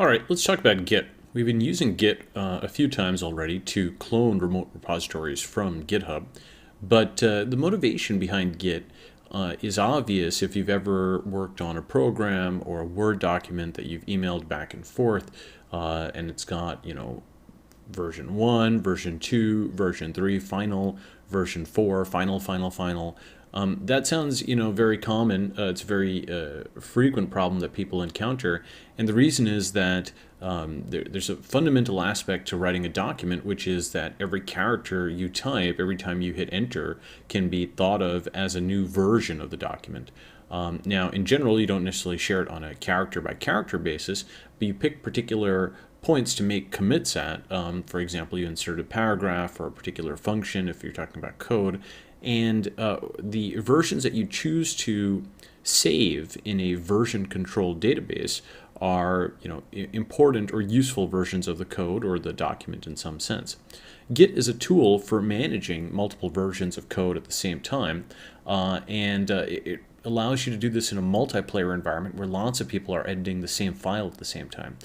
All right, let's talk about Git. We've been using Git a few times already to clone remote repositories from GitHub, but the motivation behind Git is obvious if you've ever worked on a program or a Word document that you've emailed back and forth, and it's got, version 1, version 2, version 3, final, version 4, final. That sounds, very common. It's a very frequent problem that people encounter, and the reason is that there's a fundamental aspect to writing a document, which is that every character you type, every time you hit enter, can be thought of as a new version of the document. Now, in general, you don't necessarily share it on a character-by-character basis, but you pick particular points to make commits at. For example, you insert a paragraph or a particular function if you're talking about code, and the versions that you choose to save in a version control database are important or useful versions of the code or the document in some sense. Git is a tool for managing multiple versions of code at the same time, and it allows you to do this in a multiplayer environment where lots of people are editing the same file at the same time.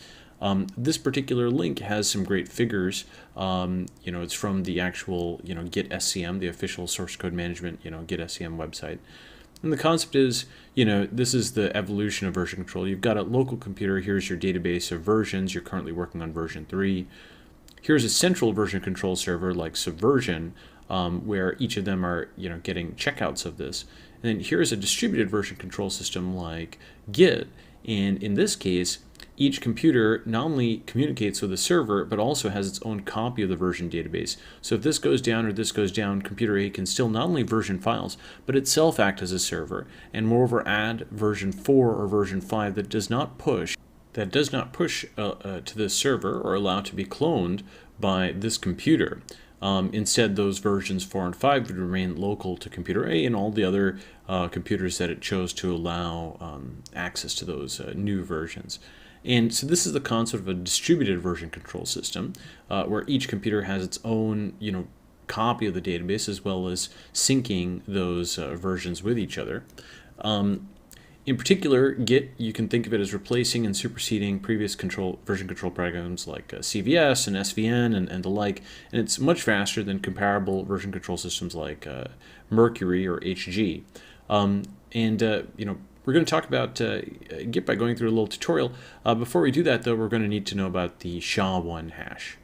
This particular link has some great figures. It's from the actual, Git SCM, the official source code management, Git SCM website. And the concept is, this is the evolution of version control. You've got a local computer. Here's your database of versions. You're currently working on version 3. Here's a central version control server like Subversion, where each of them are, getting checkouts of this. And then here's a distributed version control system like Git. And in this case, each computer not only communicates with the server, but also has its own copy of the version database. So if this goes down or this goes down, computer A can still not only version files, but itself act as a server, and moreover add version 4 or version 5 that does not push to this server or allow it to be cloned by this computer. Instead, those versions 4 and 5 would remain local to computer A and all the other computers that it chose to allow access to those new versions. And so this is the concept of a distributed version control system, where each computer has its own, copy of the database as well as syncing those versions with each other. In particular, Git, you can think of it as replacing and superseding previous version control programs like CVS and SVN and the like, and it's much faster than comparable version control systems like Mercury or HG. We're going to talk about Git by going through a little tutorial. Before we do that, though, we're going to need to know about the SHA-1 hash.